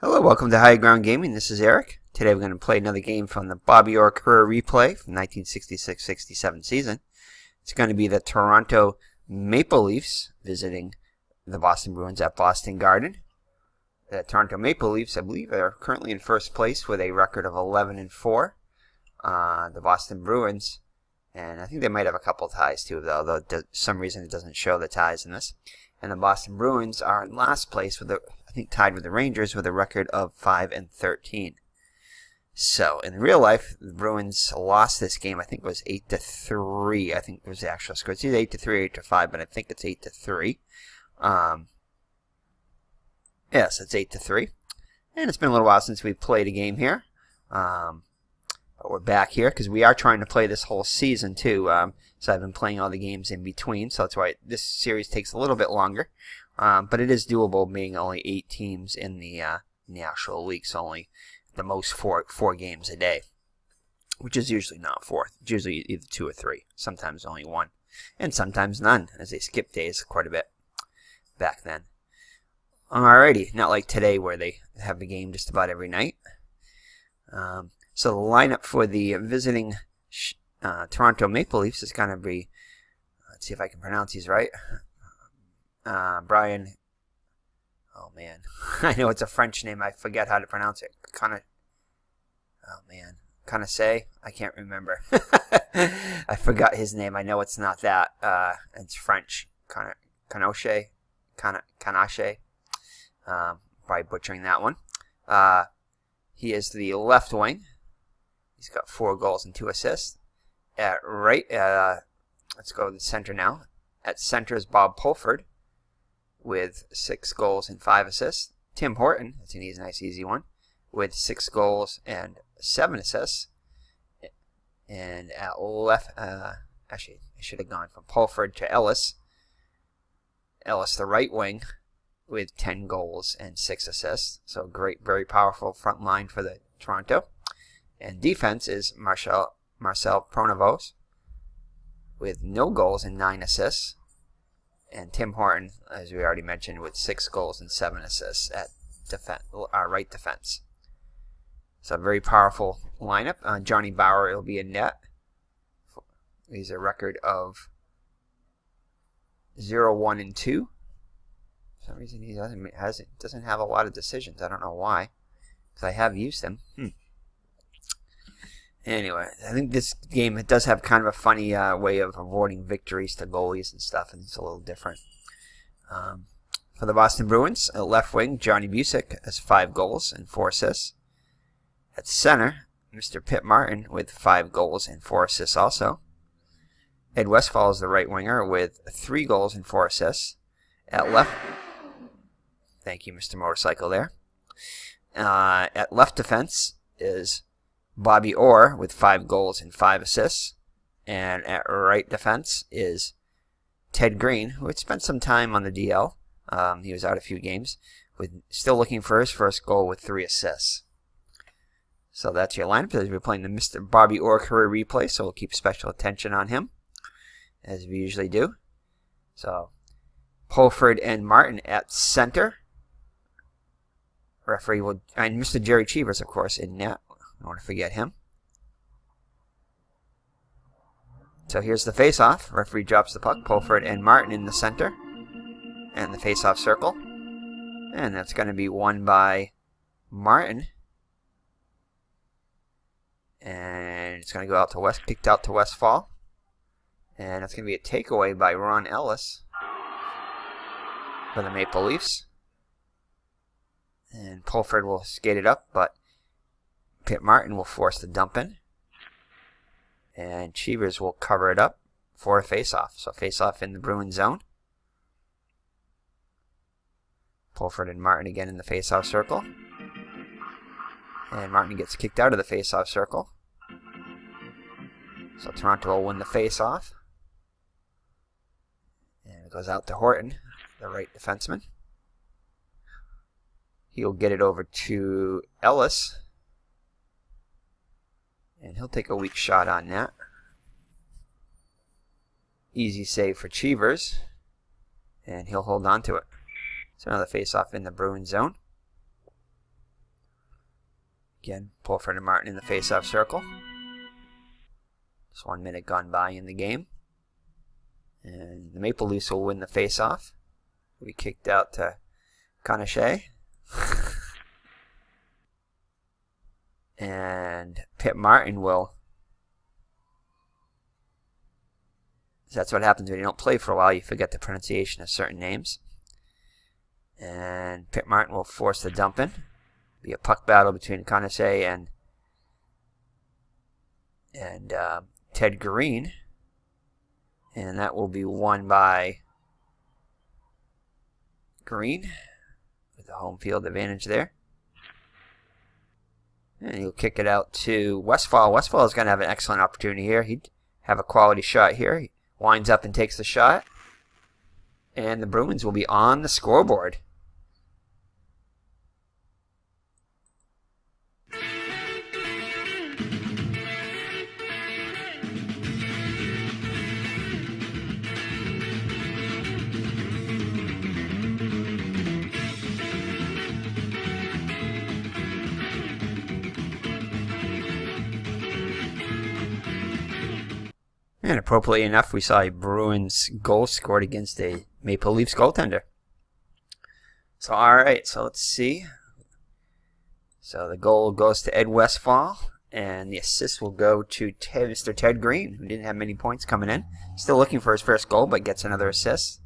Hello, welcome to High Ground Gaming. This is Eric. Today we're going to play another game from the Bobby Orr career replay from 1966-67 season. It's going to be the Toronto Maple Leafs visiting the Boston Bruins at Boston Garden. The Toronto Maple Leafs, I believe, are currently in first place with a record of 11-4. The Boston Bruins, and I think they might have a couple ties too, though for some reason it doesn't show the ties in this. And the Boston Bruins are in last place with I think tied with the Rangers with a record of 5-13. So in real life, the Bruins lost this game. I think it was 8-3. I think it was the actual score. It's either 8-3 or 8-5, but I think it's 8-3. Yes, it's 8-3. And it's been a little while since we played a game here. But we're back here because we are trying to play this whole season too. So I've been playing all the games in between. So that's why this series takes a little bit longer. But it is doable, being only 8 teams in the actual league. So only the most four games a day, which is usually not 4. It's usually either 2 or 3. Sometimes only 1, and sometimes none, as they skip days quite a bit back then. Alrighty, not like today where they have the game just about every night. So the lineup for the visiting Toronto Maple Leafs is going to be, let's see if I can pronounce these right. Brian, oh man, I know it's a French name, I forget how to pronounce it. Say, I can't remember. I forgot his name, I know it's not that. It's French. Canache. Probably butchering that one. He is the left wing. He's got 4 goals and 2 assists. At right, let's go to the center now. At center is Bob Pulford with 6 goals and 5 assists. Tim Horton, that's a nice easy one, with 6 goals and 7 assists. And at left, actually, I should have gone from Pulford to Ellis. Ellis, the right wing, with 10 goals and 6 assists. So great, very powerful front line for the Toronto. And defense is Marcel Pronovost with no goals and 9 assists. And Tim Horton, as we already mentioned, with 6 goals and 7 assists at right defense. So a very powerful lineup. Johnny Bower will be in net. He's a record of 0-1-2. For some reason he doesn't have a lot of decisions. I don't know why, because I have used them. Anyway, I think this game, it does have kind of a funny way of awarding victories to goalies and stuff, and it's a little different. For the Boston Bruins, at left wing, Johnny Busick has 5 goals and 4 assists. At center, Mr. Pitt Martin with 5 goals and 4 assists also. Ed Westfall is the right winger with 3 goals and 4 assists. At left, thank you, Mr. Motorcycle there. At left defense is Bobby Orr with 5 goals and 5 assists. And at right defense is Ted Green, who had spent some time on the DL. He was out a few games, still looking for his first goal with 3 assists. So that's your lineup, as we're playing the Mr. Bobby Orr career replay, so we'll keep special attention on him, as we usually do. So Pulford and Martin at center. Referee will, and Mr. Gerry Cheevers, of course, in net. I don't want to forget him. So here's the face-off. Referee drops the puck. Pulford and Martin in the center. And the face-off circle. And that's going to be won by Martin. And it's going to go out to kicked out to Westfall. And it's going to be a takeaway by Ron Ellis for the Maple Leafs. And Pulford will skate it up, but Pitt Martin will force the dump in. And Cheevers will cover it up for a face-off. So face-off in the Bruins zone. Pulford and Martin again in the face-off circle. And Martin gets kicked out of the face-off circle. So Toronto will win the face-off. And it goes out to Horton, the right defenseman. He'll get it over to Ellis. And he'll take a weak shot on that. Easy save for Cheevers. And he'll hold on to it. So another face-off in the Bruins zone. Again, Pulford and Martin in the face-off circle. Just 1 minute gone by in the game. And the Maple Leafs will win the face-off. We kicked out to Conachet. And Pip Martin will. That's what happens when you don't play for a while. You forget the pronunciation of certain names. And Pip Martin will force the dump in. Be a puck battle between Conachet and Ted Green. And that will be won by Green with the home field advantage there. And he'll kick it out to Westfall. Westfall is going to have an excellent opportunity here. He'd have a quality shot here. He winds up and takes the shot. And the Bruins will be on the scoreboard. And appropriately enough, we saw a Bruins goal scored against a Maple Leafs goaltender. So, alright, so let's see. So the goal goes to Ed Westfall, and the assist will go to Mr. Ted Green, who didn't have many points coming in. Still looking for his first goal, but gets another assist.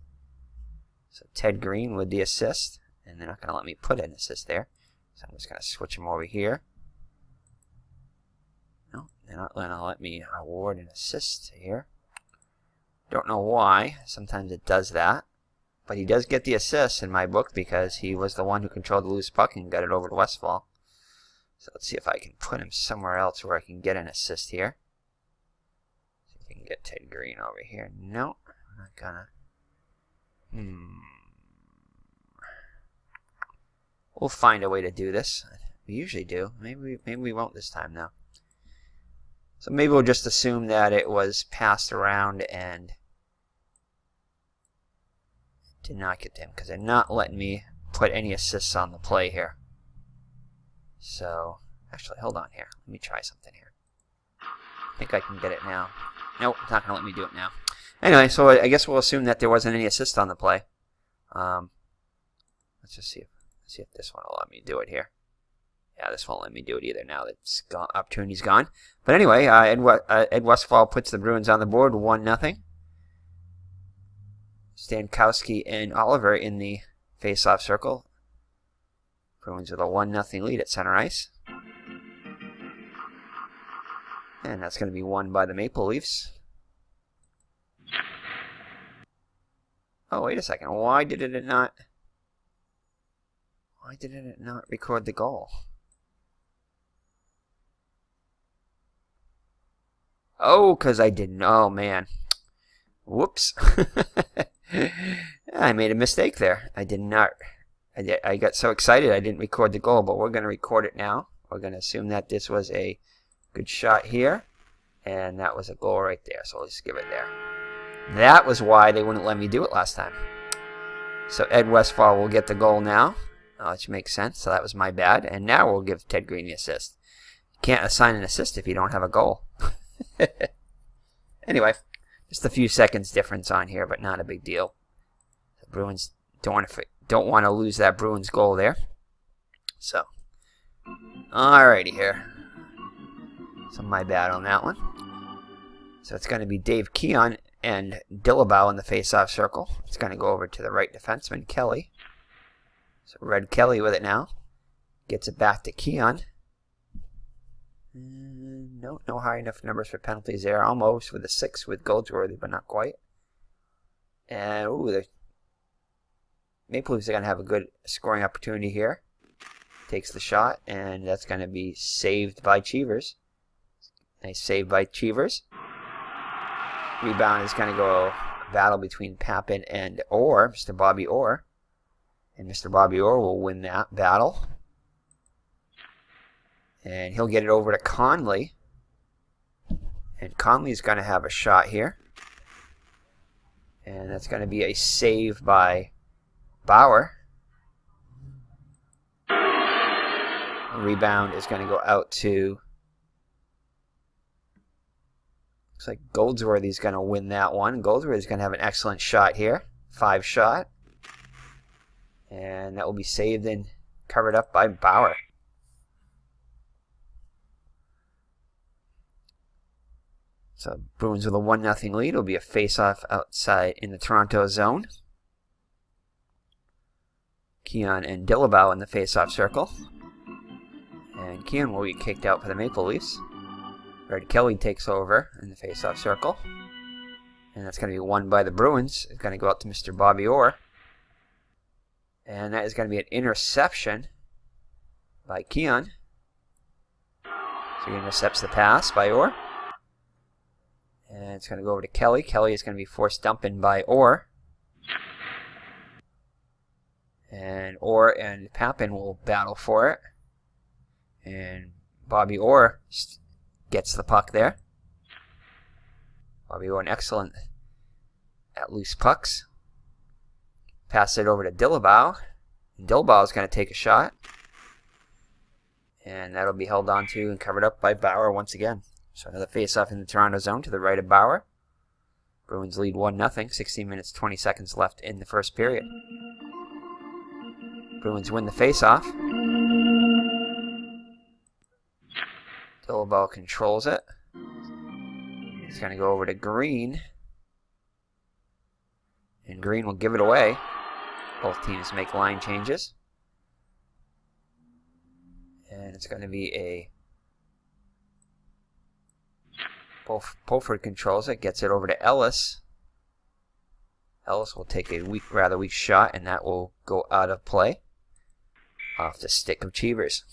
So Ted Green with the assist, and they're not going to let me put an assist there. So I'm just going to switch him over here. They're not going to let me award an assist here. Don't know why. Sometimes it does that. But he does get the assist in my book because he was the one who controlled the loose puck and got it over to Westfall. So let's see if I can put him somewhere else where I can get an assist here. See if we can get Ted Green over here. No, I'm not gonna. We'll find a way to do this. We usually do. Maybe we won't this time though. So maybe we'll just assume that it was passed around and did not get to him because they're not letting me put any assists on the play here. So, actually, hold on here. Let me try something here. I think I can get it now. Nope, it's not going to let me do it now. Anyway, so I guess we'll assume that there wasn't any assist on the play. Let's just see if this one will let me do it here. Yeah, this won't let me do it either now that opportunity's gone. But anyway, Ed Westfall puts the Bruins on the board, 1-0. Stankowski and Oliver in the face-off circle. Bruins with a 1-0 lead at center ice. And that's going to be won by the Maple Leafs. Oh, wait a second. Why did it not record the goal? Oh, because I didn't. Oh, man. Whoops. I made a mistake there. I did not. I got so excited I didn't record the goal, but we're going to record it now. We're going to assume that this was a good shot here, and that was a goal right there, so let's give it there. That was why they wouldn't let me do it last time. So Ed Westfall will get the goal now, which makes sense, so that was my bad, and now we'll give Ted Green the assist. You can't assign an assist if you don't have a goal. Anyway, just a few seconds difference on here, but not a big deal. The Bruins don't want to lose that Bruins goal there. So, alrighty here. So my bad on that one. So it's going to be Dave Keon and Dillabow in the face-off circle. It's going to go over to the right defenseman, Kelly. So Red Kelly with it now. Gets it back to Keon. No high enough numbers for penalties there. Almost with a 6 with Goldsworthy, but not quite. And, the Maple Leafs are going to have a good scoring opportunity here. Takes the shot, and that's going to be saved by Cheevers. Nice save by Cheevers. Rebound is going to go battle between Papin and Orr, Mr. Bobby Orr. And Mr. Bobby Orr will win that battle. And he'll get it over to Conley. And Conley's going to have a shot here. And that's going to be a save by Bower. Rebound is going to go out to, looks like Goldsworthy's going to win that one. Goldsworthy's going to have an excellent shot here. 5 shot. And that will be saved and covered up by Bower. So Bruins with a 1-0 lead. It'll be a face-off outside in the Toronto zone. Keon and Dillabow in the face-off circle. And Keon will be kicked out for the Maple Leafs. Red Kelly takes over in the face-off circle. And that's going to be won by the Bruins. It's going to go out to Mr. Bobby Orr. And that is going to be an interception by Keon. So he intercepts the pass by Orr. And it's going to go over to Kelly. Kelly is going to be forced dumping by Orr. And Orr and Papin will battle for it. And Bobby Orr gets the puck there. Bobby Orr, an excellent at loose pucks. Pass it over to Dillabow. Dillabow is going to take a shot. And that'll be held on to and covered up by Bower once again. So another face-off in the Toronto zone to the right of Bower. Bruins lead 1-0. 16 minutes, 20 seconds left in the first period. Bruins win the face-off. Dillabow controls it. He's going to go over to Green. And Green will give it away. Both teams make line changes. And it's going to be a... Pulford controls it, gets it over to Ellis. Ellis will take a rather weak shot, and that will go out of play off the stick of Cheevers.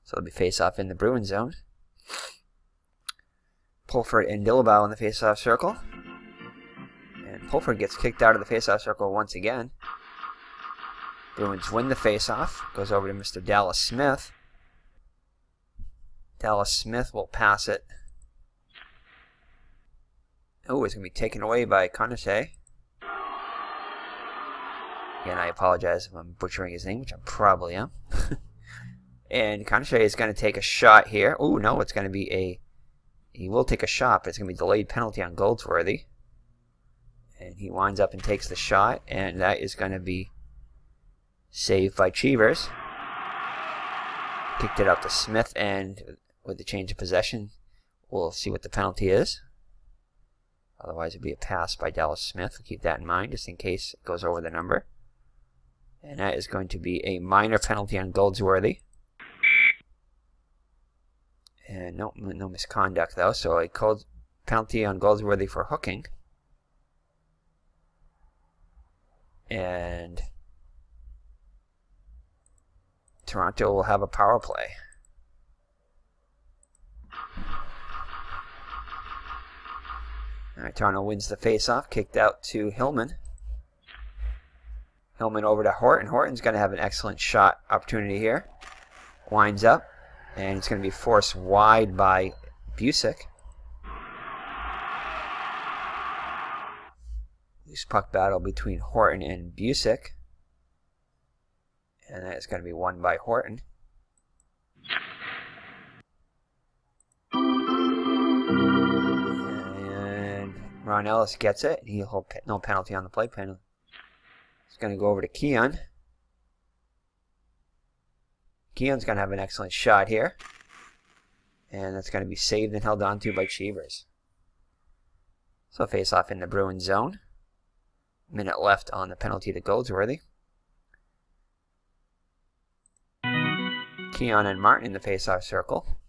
So it'll be face-off in the Bruins zone. Pulford and Dillabow in the face-off circle. And Pulford gets kicked out of the face-off circle once again. Bruins win the face-off. Goes over to Mr. Dallas Smith. Dallas Smith will pass it. Oh, it's going to be taken away by Conachet. Again, I apologize if I'm butchering his name, which I probably am. And Conachet is going to take a shot here. Oh, no, it's going to be a... He will take a shot, but it's going to be a delayed penalty on Goldsworthy. And he winds up and takes the shot, and that is going to be saved by Cheevers. Kicked it out to Smith, and with the change of possession, we'll see what the penalty is. Otherwise, it'd be a pass by Dallas Smith. Keep that in mind, just in case it goes over the number. And that is going to be a minor penalty on Goldsworthy. And no misconduct, though. So a penalty on Goldsworthy for hooking. And Toronto will have a power play. Alright, Toronto wins the face-off. Kicked out to Hillman. Hillman over to Horton. Horton's going to have an excellent shot opportunity here. Winds up. And it's going to be forced wide by Busick. Loose puck battle between Horton and Busick. And that is going to be won by Horton. And Ron Ellis gets it. He'll hold no penalty on the play. Penalty. It's going to go over to Keon. Keon's going to have an excellent shot here. And that's going to be saved and held on to by Cheevers. So face off in the Bruins zone. Minute left on the penalty to Goldsworthy. Keon and Martin in the face-off circle.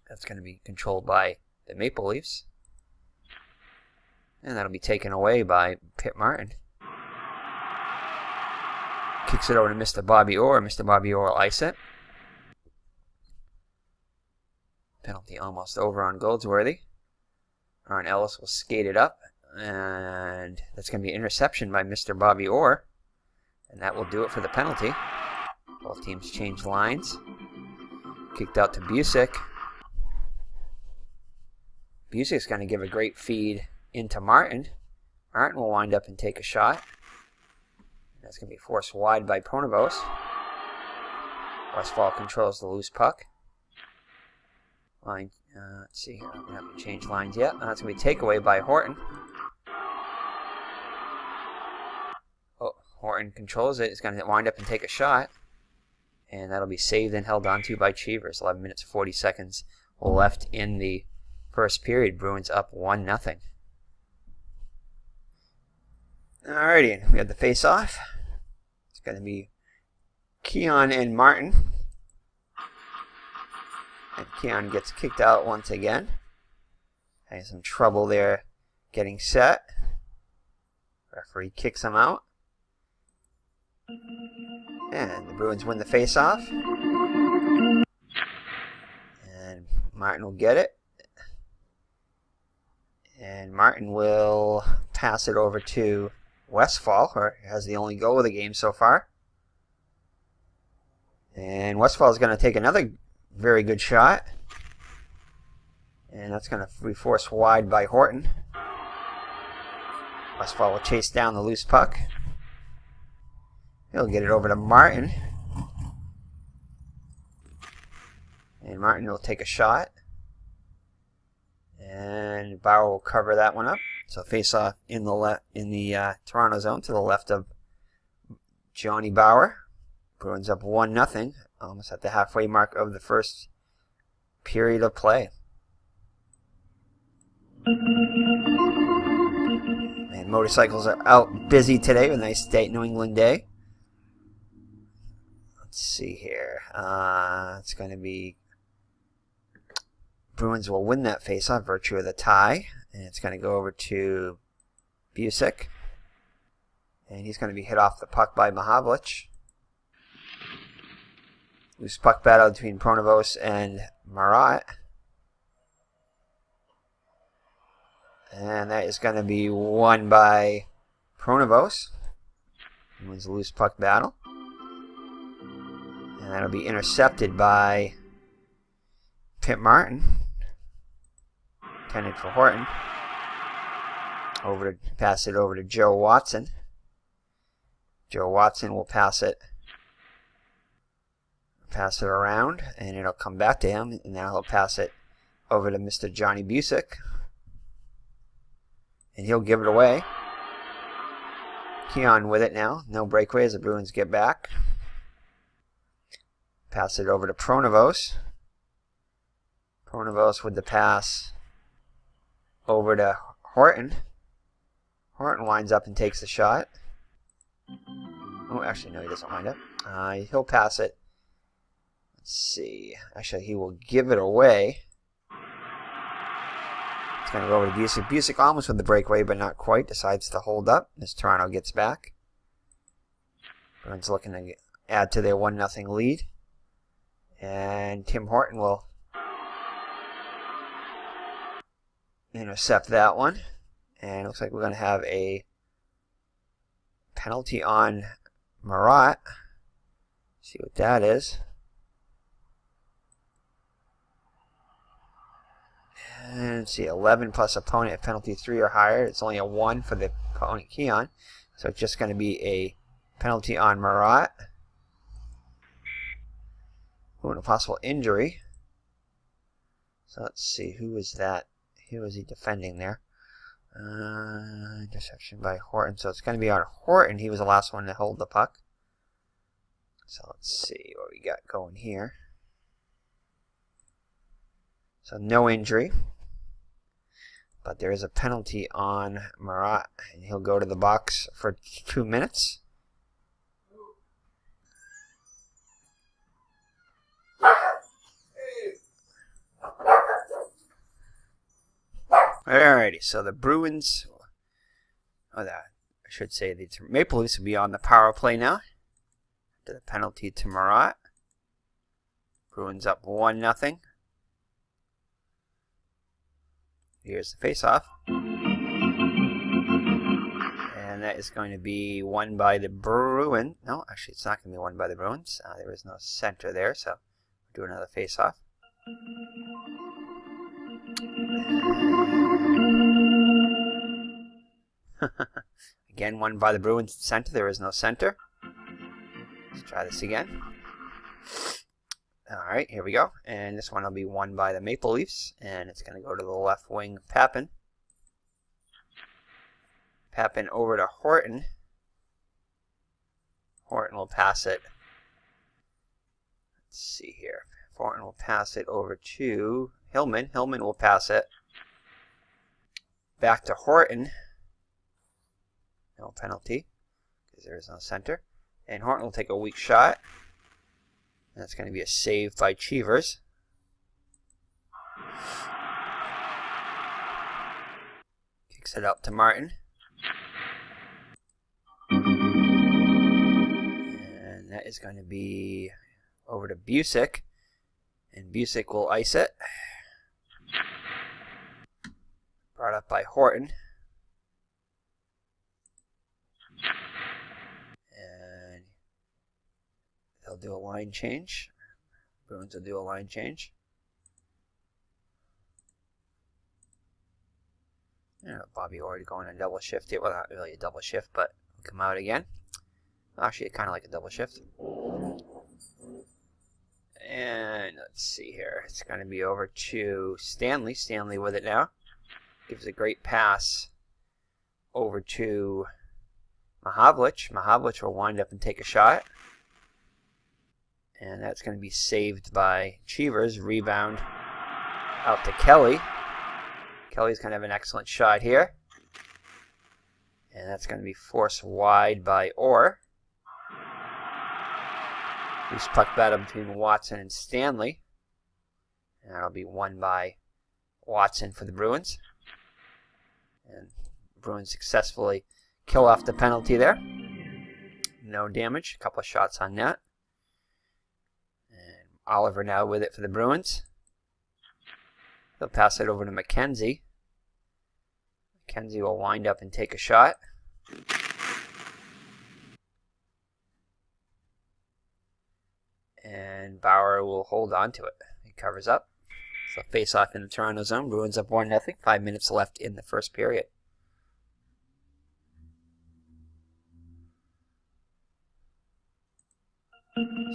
That's going to be controlled by the Maple Leafs. And that'll be taken away by Pitt Martin. Kicks it over to Mr. Bobby Orr. Mr. Bobby Orr will ice it. Penalty almost over on Goldsworthy. Ron Ellis will skate it up. And that's going to be an interception by Mr. Bobby Orr. And that will do it for the penalty. Both teams change lines. Kicked out to Busick. Busick's going to give a great feed into Martin. Martin will wind up and take a shot. That's going to be forced wide by Pronovos. Westfall controls the loose puck. Line, let's see here. We haven't changed lines yet. That's going to be takeaway by Horton. Oh, Horton controls it. It's going to wind up and take a shot. And that'll be saved and held onto by Cheevers. 11 minutes, 40 seconds left in the first period. Bruins up 1-0. Alrighty, we have the face-off. It's going to be Keon and Martin. And Keon gets kicked out once again. Has some trouble there getting set. Referee kicks him out. And the Bruins win the face-off. And Martin will get it. And Martin will pass it over to Westfall, who has the only goal of the game so far. And Westfall is going to take another very good shot. And that's going to be forced wide by Horton. Westfall will chase down the loose puck. He'll get it over to Martin. And Martin will take a shot. And Bower will cover that one up. So face off in the Toronto zone to the left of Johnny Bower. Bruins up 1-0. Almost at the halfway mark of the first period of play. And motorcycles are out busy today. A nice New England day. Let's see here. It's going to be Bruins will win that faceoff, virtue of the tie. And it's going to go over to Busick. And he's going to be hit off the puck by Mahavlich. Loose puck battle between Pronovost and Marat. And that is going to be won by Pronovost. He wins the loose puck battle. And that'll be intercepted by Pip Martin. Intended for Horton. Pass it over to Joe Watson. Joe Watson will pass it around, and it'll come back to him, and now he'll pass it over to Mr. Johnny Busick. And he'll give it away. Keon with it now. No breakaway as the Bruins get back. Pass it over to Pronovost. Pronovost with the pass over to Horton. Horton winds up and takes the shot. Oh, actually, no, he doesn't wind up. He'll pass it. Let's see. Actually, he will give it away. It's going to go over to Busick. Busick almost with the breakaway, but not quite. Decides to hold up as Toronto gets back. Bruins looking to add to their 1-0 lead. And Tim Horton will intercept that one. And it looks like we're going to have a penalty on Marat. See what that is. And let's see, 11 plus opponent at penalty 3 or higher. It's only a 1 for the opponent Keon. So it's just going to be a penalty on Marat. Ooh, and a possible injury. So let's see, who was that? Who was he defending there? Interception by Horton. So it's going to be on Horton. He was the last one to hold the puck. So let's see what we got going here. So no injury. But there is a penalty on Marat. And he'll go to the box for 2 minutes. Alrighty, so the Bruins, I should say the Maple Leafs will be on the power play now. To the penalty to Marat. Bruins up 1-0. Here's the face-off. And that is going to be won by the Bruins. No, actually it's not going to be won by the Bruins. There is no center there, so we'll do another face-off. Again, won by the Bruins center. There is no center. Let's try this again. Alright, here we go. And this one will be won by the Maple Leafs. And it's going to go to the left wing, Pappen. Pappen over to Horton. Horton will pass it. Let's see here. Horton will pass it over to Hillman. Hillman will pass it back to Horton. No penalty because there is no center. And Horton will take a weak shot. That's going to be a save by Cheevers. Kicks it up to Martin. And that is going to be over to Busick. And Busick will ice it. Brought up by Horton. They'll do a line change. Bruins will do a line change. Bobby already going on a double shift here. Well, not really a double shift, but come out again. Actually, kind of like a double shift. And let's see here. It's going to be over to Stanley. Stanley with it now. Gives a great pass over to Mahavlich. Mahavlich will wind up and take a shot. And that's going to be saved by Cheevers. Rebound out to Kelly. Kelly's going to have an excellent shot here. And that's going to be forced wide by ORR. Loose puck battle between Watson and Stanley. And that'll be won by Watson for the Bruins. And Bruins successfully kill off the penalty there. No damage. A couple of shots on net. Oliver now with it for the Bruins. They'll pass it over to McKenzie. McKenzie will wind up and take a shot. And Bower will hold on to it. He covers up. So face off in the Toronto zone. Bruins up 1-0. 5 minutes left in the first period.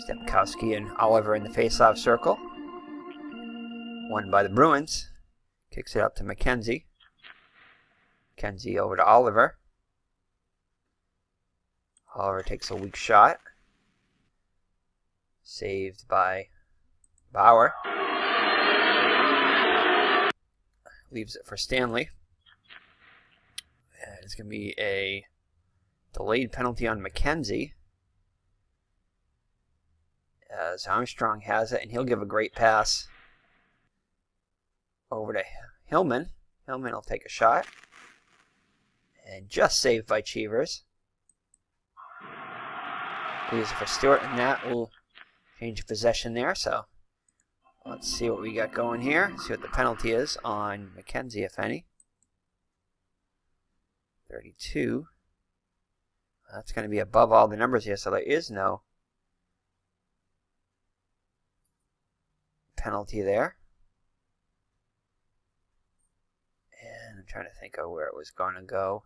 Stepkowski and Oliver in the face-off circle. Won by the Bruins. Kicks it up to McKenzie. McKenzie over to Oliver. Oliver takes a weak shot. Saved by Bower. Leaves it for Stanley. And it's going to be a delayed penalty on McKenzie. As Armstrong has it, and he'll give a great pass over to Hillman. Hillman will take a shot. And just saved by Cheevers. Leaves it for Stewart, and that will change possession there. So let's see what we got going here. See what the penalty is on McKenzie, if any. 32. That's going to be above all the numbers here, so there is no penalty there. And I'm trying to think of where it was going to go.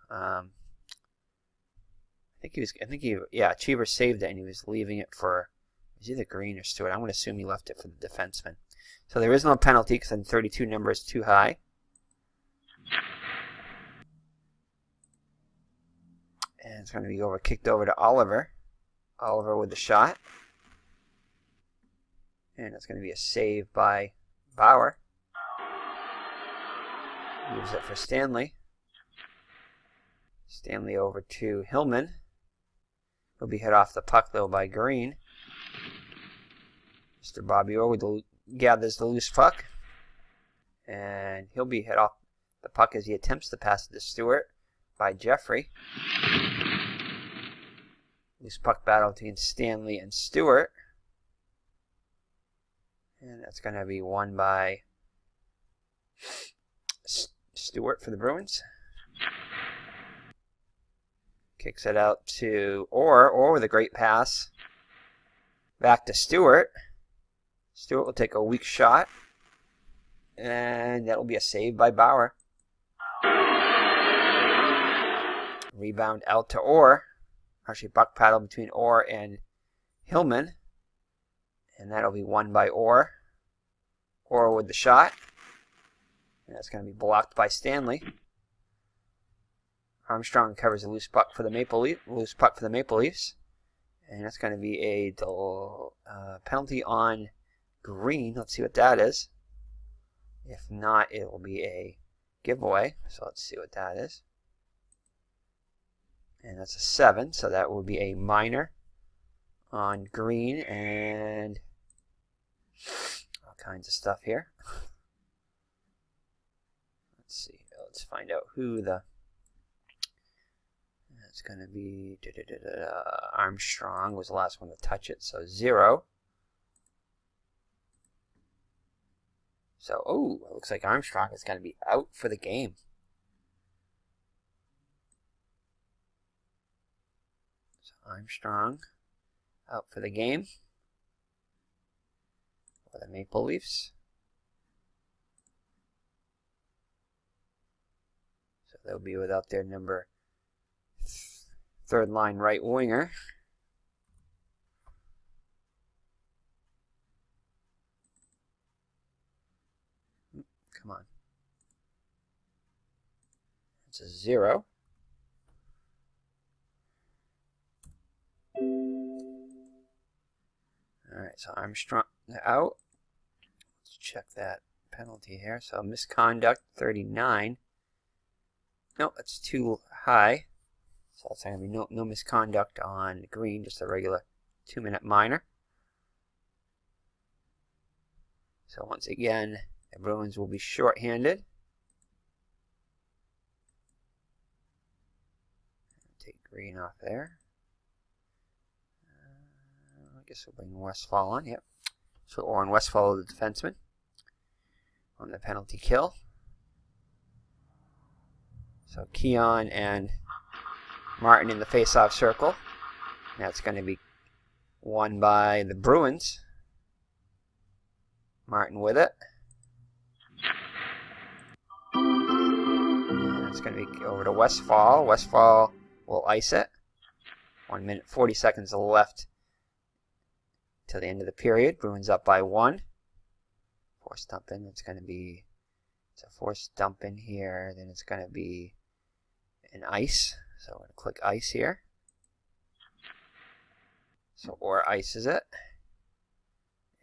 Cheevers saved it and he was leaving it for, it was either Green or Stewart. I'm going to assume he left it for the defenseman. So there is no penalty because then 32 number is too high. And it's going to be kicked over to Oliver. Oliver with the shot. And it's going to be a save by Bower. Leaves it for Stanley. Stanley over to Hillman. He'll be hit off the puck, though, by Green. Mr. Bobby Orr gathers the loose puck. And he'll be hit off the puck as he attempts to pass it to Stewart by Jeffrey. Loose puck battle between Stanley and Stewart. And that's going to be won by Stewart for the Bruins. Kicks it out to Orr with a great pass. Back to Stewart. Stewart will take a weak shot. And that will be a save by Bower. Rebound out to Orr. Actually, buck paddle between Orr and Hillman. And that'll be won by ORR. ORR with the shot. And that's going to be blocked by Stanley. Armstrong covers a loose puck for the Maple Leafs. And that's going to be a penalty on Green. Let's see what that is. If not, it will be a giveaway. So let's see what that is. And that's a 7. So that will be a minor on Green and all kinds of stuff here. Let's see. Let's find out who the... It's going to be Armstrong was the last one to touch it, so 0. So, oh, it looks like Armstrong is going to be out for the game. So Armstrong out for the game for the Maple Leafs. So they'll be without their number 3rd line right winger. Come on. It's a 0. Alright, so Armstrong out. Let's check that penalty here. So misconduct, 39. No, that's too high. So that's going to be no misconduct on Green, just a regular 2-minute minor. So once again, the Bruins will be shorthanded. Take Green off there. I guess we'll bring Westfall on. Yep. So Oren Westfall, the defenseman, on the penalty kill. So Keon and Martin in the face-off circle. That's going to be won by the Bruins. Martin with it. And it's going to be over to Westfall. Westfall will ice it. 1 minute, 40 seconds left till the end of the period. Bruins up by 1. Forced dump in. It's going to be, it's a forced dump in here. Then it's going to be an ice. So I'm going to click ice here. So ORR ices it.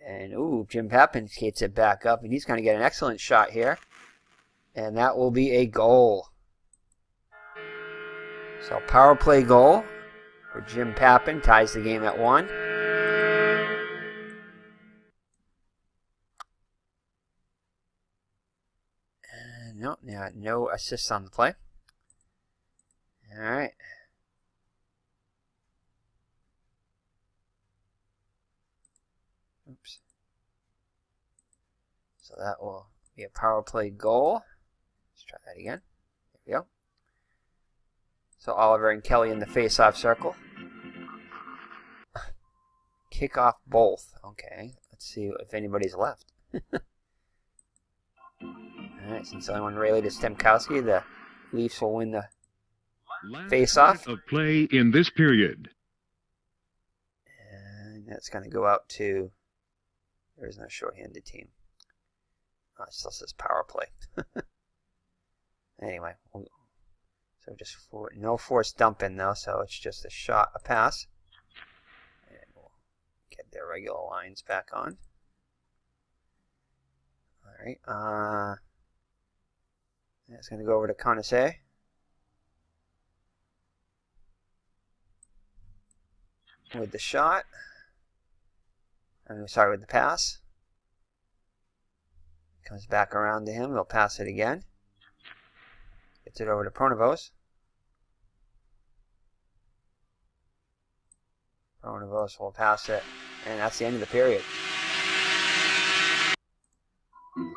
And ooh, Jim Pappen skates it back up, and he's going to get an excellent shot here. And that will be a goal. So power play goal for Jim Pappen ties the game at 1. And no assists on the play. All right. Oops. So that will be a power play goal. Let's try that again. There we go. So Oliver and Kelly in the face-off circle. Kick off both. Okay. Let's see if anybody's left. Alright, since the only one related to Stemkowski, the Leafs will win the face-off of play in this period. And that's going to go out to, there's no shorthanded team. Oh, it still says power play. Anyway, so just no forced dump in though, so it's just a pass. And we'll get their regular lines back on. Alright, it's going to go over to Conase. With the shot. With the pass. Comes back around to him. He'll pass it again. Gets it over to Pronovos. Pronovos will pass it. And that's the end of the period.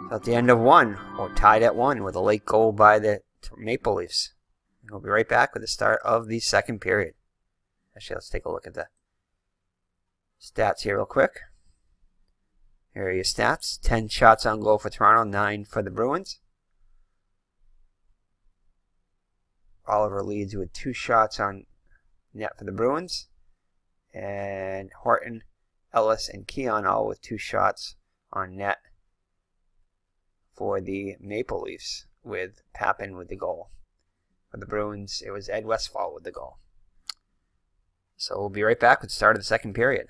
So at the end of 1, or tied at 1 with a late goal by the Maple Leafs. And we'll be right back with the start of the second period. Actually, let's take a look at the stats here real quick. Here are your stats. 10 shots on goal for Toronto, 9 for the Bruins. Oliver leads with 2 shots on net for the Bruins. And Horton Ellis and Keon all with 2 shots on net for the Maple Leafs, with Papin with the goal. For the Bruins, it was Ed Westfall with the goal. So we'll be right back with the start of the second period.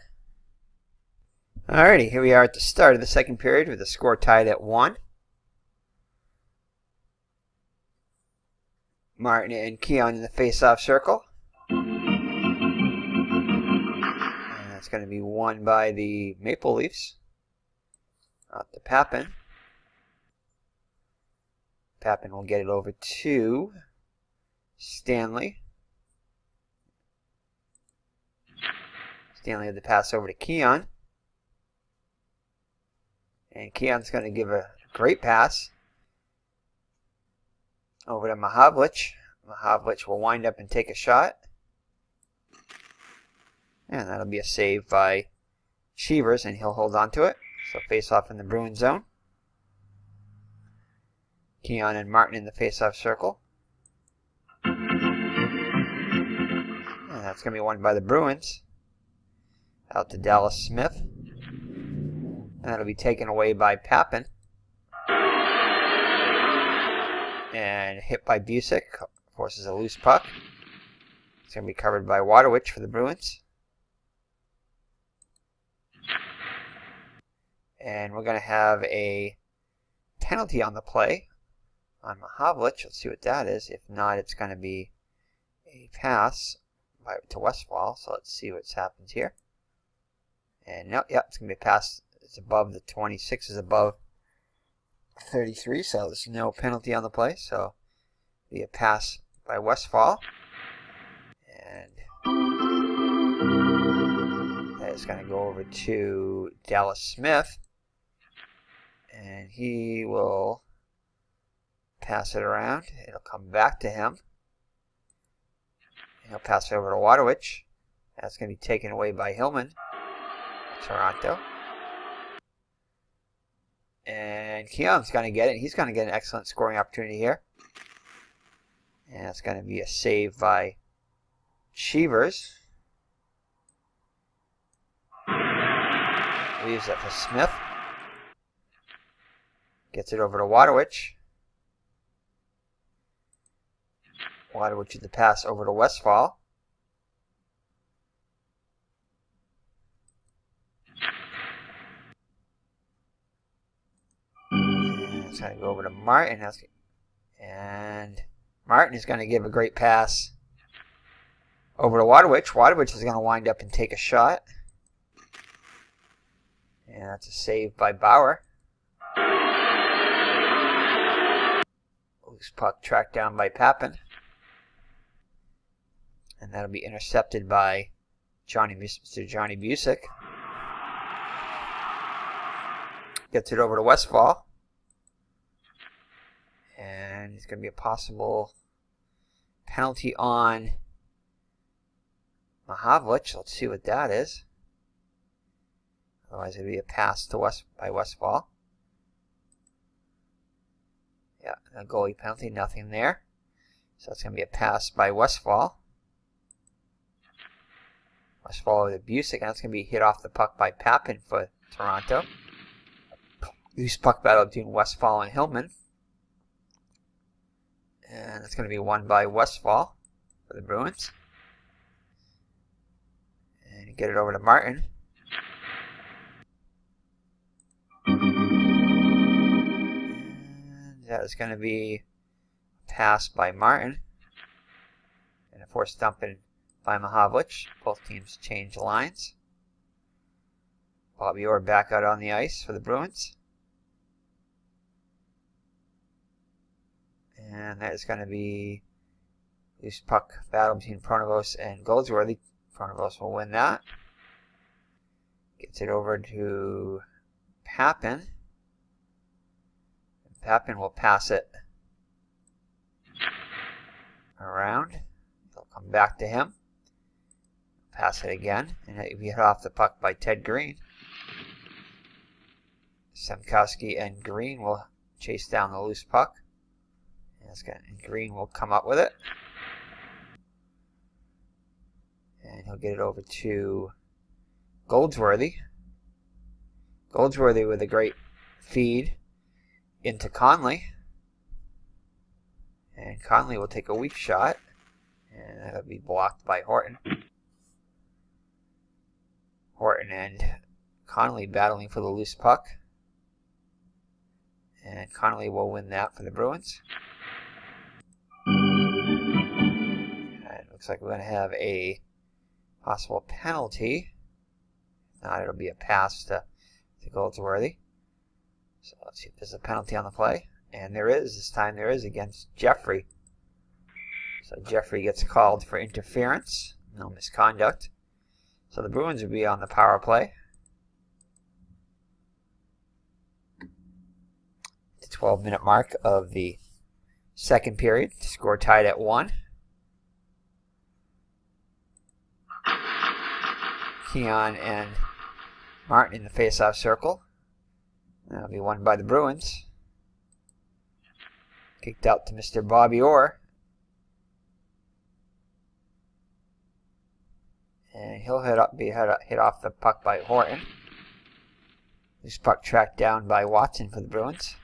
Alrighty, here we are at the start of the second period with the score tied at 1. Martin and Keon in the face-off circle. And that's going to be won by the Maple Leafs. Out to Papin. Papin will get it over to Stanley. Stanley with the pass over to Keon. And Keon's going to give a great pass over to Mahavlich. Mahavlich will wind up and take a shot. And that'll be a save by Cheevers, and he'll hold on to it. So face off in the Bruins zone. Keon and Martin in the face-off circle. And that's going to be won by the Bruins. Out to Dallas Smith. And that'll be taken away by Papin. And hit by Busick. Forces a loose puck. It's going to be covered by Waterwich for the Bruins. And we're going to have a penalty on the play on Mahavlich. Let's see what that is. If not, it's going to be a pass to Westfall. So let's see what happens here. And no, yeah, it's going to be a pass. It's above the 26, is above 33, so there's no penalty on the play. So be a pass by Westfall. And that is going to go over to Dallas Smith. And he will pass it around. It'll come back to him. And he'll pass it over to Waterwich. That's going to be taken away by Hillman. Toronto. And Keon's going to get it. He's going to get an excellent scoring opportunity here. And it's going to be a save by Cheevers. Leaves it for Smith. Gets it over to Waterwich. Waterwich with the pass over to Westfall. It's going to go over to Martin. And Martin is going to give a great pass over to Waterwich. Waterwich is going to wind up and take a shot. And that's a save by Bower. Loose puck tracked down by Papin. And that'll be intercepted by Mr. Johnny Busick. Gets it over to Westfall. And it's going to be a possible penalty on Mahavlich. Let's see what that is. Otherwise, it'll be a pass to by Westfall. Yeah, a goalie penalty, nothing there. So it's going to be a pass by Westfall. Westfall over to Busick, and that's going to be hit off the puck by Papin for Toronto. Loose puck battle between Westfall and Hillman. And it's going to be won by Westfall for the Bruins. And you get it over to Martin. And that is going to be passed by Martin. And a forced dumping by Mahavlich. Both teams change lines. Bobby Orr back out on the ice for the Bruins. And that is going to be loose puck battle between Pronovost and Goldsworthy. Pronovost will win that. Gets it over to Papin. And Papin will pass it around. He'll come back to him. Pass it again. And it will be hit off the puck by Ted Green. Semkowski and Green will chase down the loose puck. And Green will come up with it. And he'll get it over to Goldsworthy. Goldsworthy with a great feed into Conley. And Conley will take a weak shot. And that'll be blocked by Horton. Horton and Conley battling for the loose puck. And Conley will win that for the Bruins. And it looks like we're going to have a possible penalty. If not, it'll be a pass to Goldsworthy. So let's see if there's a penalty on the play. And there is. This time there is against Jeffrey. So Jeffrey gets called for interference. No misconduct. So the Bruins will be on the power play. The 12-minute mark of the second period. Score tied at 1. Keon and Martin in the face-off circle. That'll be won by the Bruins. Kicked out to Mr. Bobby Orr. And he'll hit off the puck by Horton. This puck tracked down by Watson for the Bruins.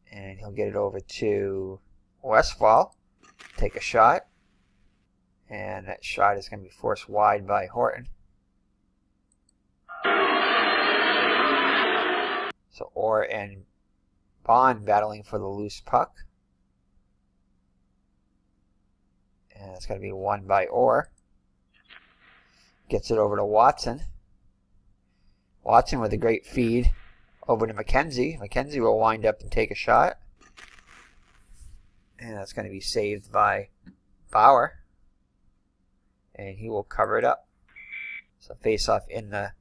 And he'll get it over to Westfall. Take a shot. And that shot is going to be forced wide by Horton. So Orr and Bond battling for the loose puck. And it's going to be won by Orr. Gets it over to Watson. Watson with a great feed over to McKenzie. McKenzie will wind up and take a shot. And that's going to be saved by Bower. And he will cover it up. So face off in the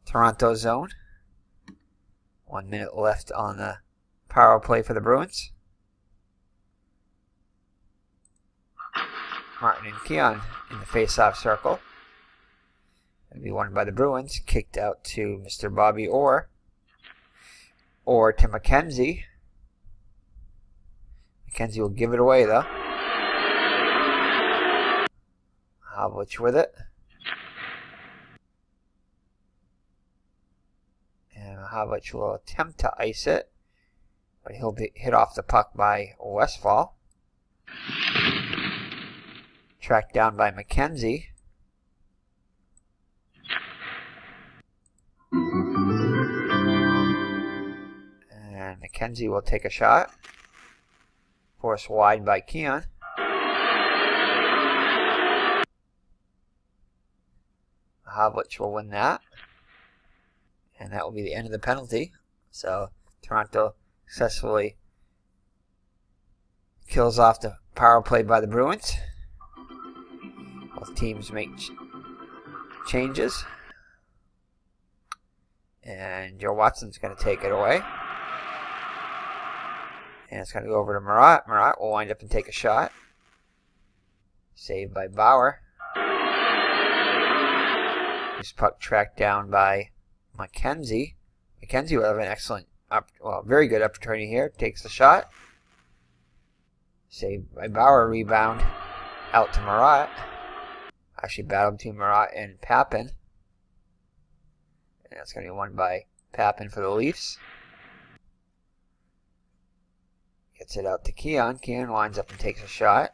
Toronto zone. 1 minute left on the power play for the Bruins. Martin and Keon in the face-off circle. It'll be won by the Bruins. Kicked out to Mr. Bobby Orr. Orr to McKenzie. McKenzie will give it away, though. Havlich with it. And Havlich will attempt to ice it. But he'll be hit off the puck by Westfall. Tracked down by McKenzie. And McKenzie will take a shot. Forced wide by Keon. Havlich will win that. And that will be the end of the penalty. So Toronto successfully kills off the power play by the Bruins. Both teams make changes. And Joe Watson's going to take it away. And it's going to go over to Murat. Murat will wind up and take a shot. Saved by Bower. This puck tracked down by McKenzie. McKenzie will have an excellent, very good opportunity here. Takes the shot. Saved by Bower. Rebound out to Murat. Actually battle between Murat and Papin. And that's going to be won by Papin for the Leafs. Gets it out to Keon. Keon winds up and takes a shot.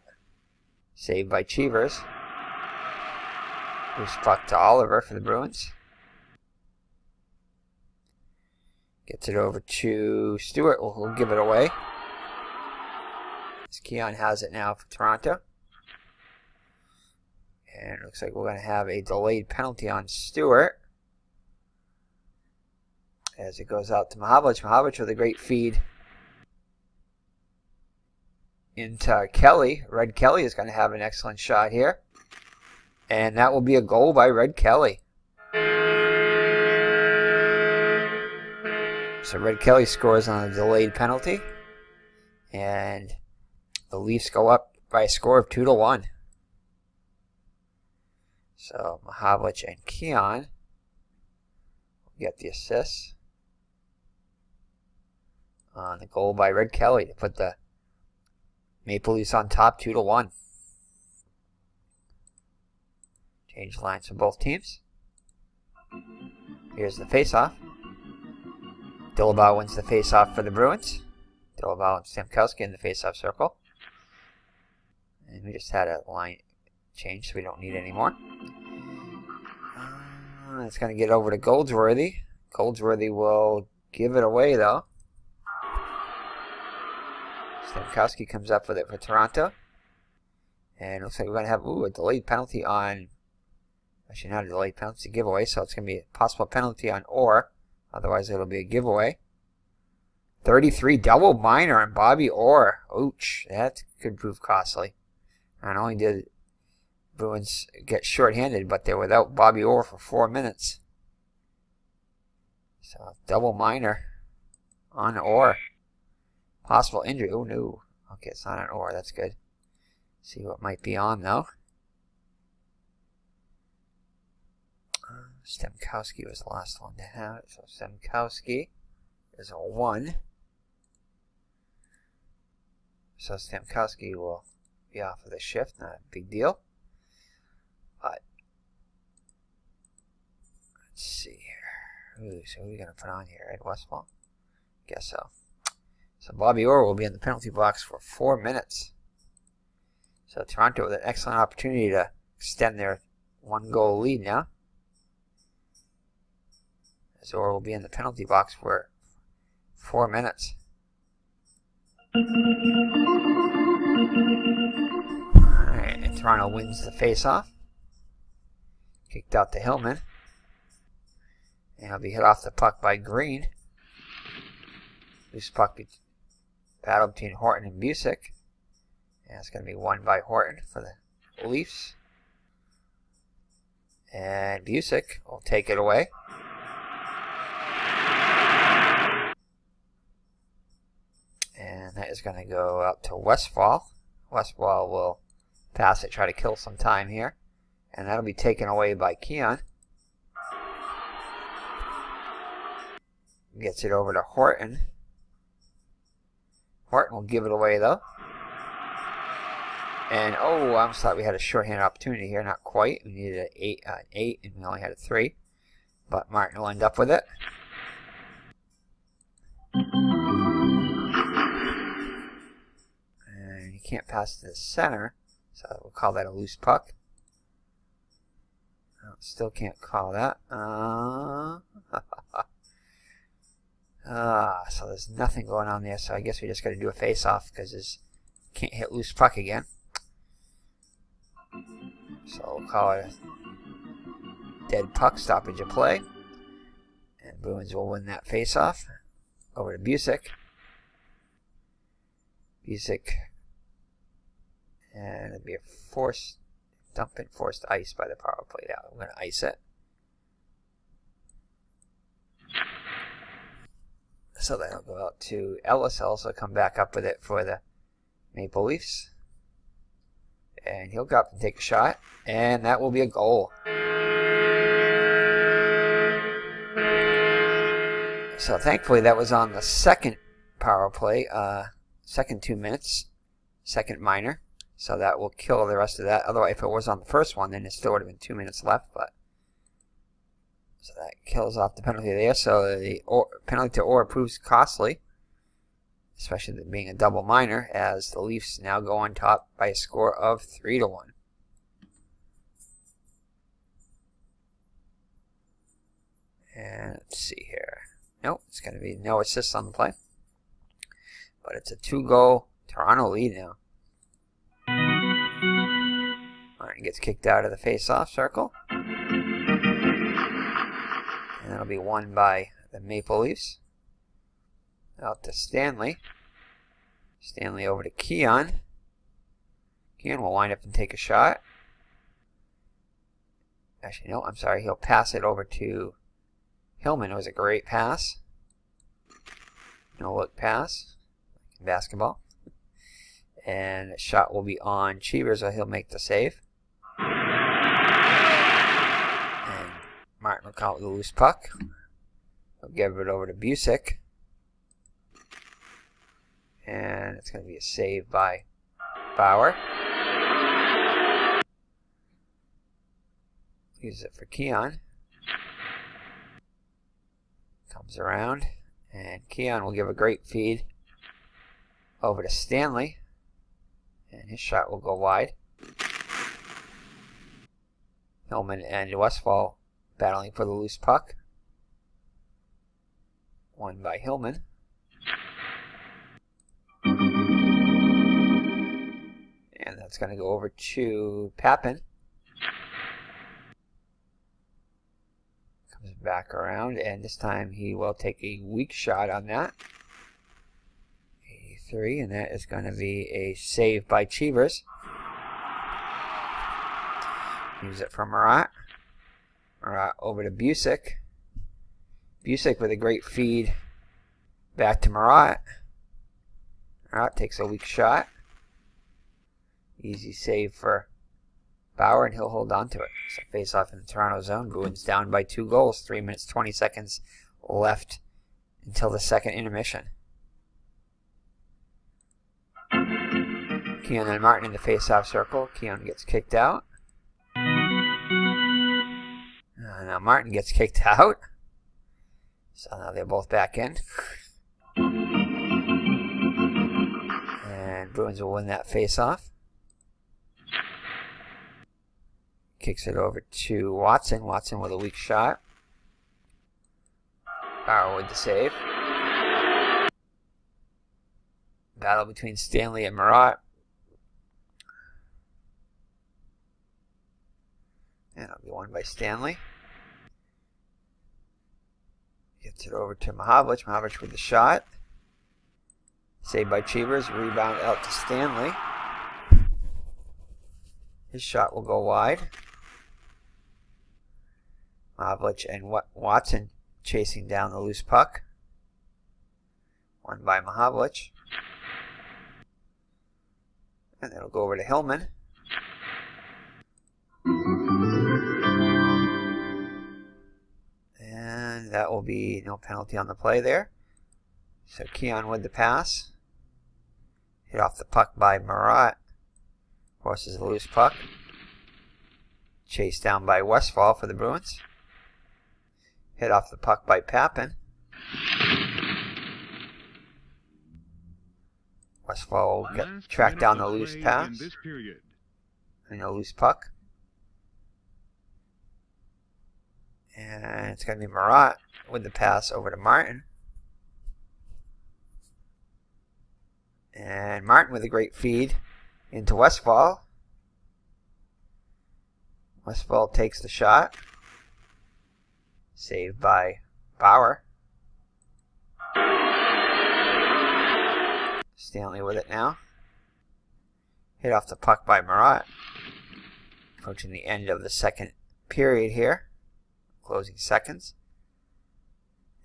Saved by Cheevers. Loose puck to Oliver for the Bruins. Gets it over to Stewart, who'll give it away. As Keon has it now for Toronto. And it looks like we're going to have a delayed penalty on Stewart. As it goes out to Mahavlich. Mahavlich with a great feed into Kelly. Red Kelly is going to have an excellent shot here. And that will be a goal by Red Kelly. So Red Kelly scores on a delayed penalty. And the Leafs go up by a score of 2-1. So Mahavlich and Keon get the assists on the goal by Red Kelly to put the Maple Leafs on top 2-1. Change lines for both teams. Here's the face-off. Dillabaugh wins the face-off for the Bruins. Dillabaugh and Stamkowski in the face-off circle. And we just had a line change, so we don't need any more. It's going to get over to Goldsworthy. Goldsworthy will give it away, though. Stamkowski comes up with it for Toronto. And it looks like we're going to have a delayed penalty on... Actually, not a delayed penalty, giveaway, so it's going to be a possible penalty on ORR. Otherwise, it'll be a giveaway. 33 double minor on Bobby Orr. Ouch, that could prove costly. Not only did Bruins get shorthanded, but they were without Bobby Orr for 4 minutes. So, double minor on Orr. Possible injury. Oh, no. Okay, it's not on Orr. That's good. See what might be on, though. Stamkowski was the last one to have it. So, Stamkowski is a 1. So, Stamkowski will be off of the shift. Not a big deal. But, let's see here. Ooh, so what are we going to put on here? Ed Westfall? Guess so. So Bobby Orr will be in the penalty box for 4 minutes. So Toronto with an excellent opportunity to extend their 1-goal lead now. As Orr will be in the penalty box for 4 minutes. Alright, and Toronto wins the face-off. Kicked out to Hillman. And he'll be hit off the puck by Green. Loose puck battle between Horton and Busick. And it's going to be won by Horton for the Leafs. And Busick will take it away. And that is going to go out to Westfall. Westfall will pass it, try to kill some time here. And that'll be taken away by Keon. Gets it over to Horton. Horton will give it away, though. And, I almost thought we had a shorthanded opportunity here. Not quite. We needed an 8, and we only had a 3. But Martin will end up with it. And he can't pass to the center, so we'll call that a loose puck. Still can't call that. So there's nothing going on there, so I guess we just got to do a face-off because this can't hit loose puck again. So we'll call it a dead puck, stoppage of play. And Bruins will win that face-off. Over to Busick. Busick. And it'll be a forced ice by the power play now. I'm going to ice it. So that'll go out to Ellis. Also come back up with it for the Maple Leafs. And he'll go up and take a shot. And that will be a goal. So thankfully that was on the second power play. Second 2 minutes. Second minor. So that will kill the rest of that. Otherwise, if it was on the first one, then it still would have been 2 minutes left. But so that kills off the penalty there. So the penalty to Orr proves costly, especially being a double minor, as the Leafs now go on top by a score of 3-1. And let's see here. Nope, it's going to be no assists on the play. But it's a 2-goal Toronto lead now. Martin gets kicked out of the face-off circle. And that'll be won by the Maple Leafs. Out to Stanley. Stanley over to Keon. Keon will wind up and take a shot. Actually, no, I'm sorry. He'll pass it over to Hillman. It was a great pass. No-look pass. Like in basketball. And the shot will be on Cheevers, so he'll make the save. And Martin will call it the loose puck. He'll give it over to Busick. And it's going to be a save by Bower. Use it for Keon. Comes around, and Keon will give a great feed over to Stanley, and his shot will go wide. Hillman and Westfall battling for the loose puck. Won by Hillman. And that's going to go over to Papin. Comes back around, and this time he will take a weak shot on that. 83, and that is going to be a save by Cheevers. Use it for Marat. Marat over to Busick. Busick with a great feed back to Marat. Marat takes a weak shot. Easy save for Bower, and he'll hold on to it. So face off in the Toronto zone. Bruins down by 2 goals. 3 minutes, 20 seconds left until the second intermission. Keon and Martin in the face-off circle. Keon gets kicked out. Now Martin gets kicked out. So now they're both back in. And Bruins will win that face-off. Kicks it over to Watson. Watson with a weak shot. Bower with the save. Battle between Stanley and Marat. And it'll be won by Stanley. Gets it over to Mahavlich. Mahavlich with the shot. Saved by Cheevers. Rebound out to Stanley. His shot will go wide. Mahavlich and Watson chasing down the loose puck. Won by Mahavlich. And it'll go over to Hillman. And that will be no penalty on the play there. So Keon with the pass. Hit off the puck by Marat. Forces the loose puck. Chased down by Westfall for the Bruins. Hit off the puck by Papin. Westfall will track down the loose pass. And a loose puck. And it's going to be Marat with the pass over to Martin. And Martin with a great feed into Westfall. Westfall takes the shot. Saved by Bower. Stanley with it now. Hit off the puck by Marat. Approaching the end of the second period here. Closing seconds.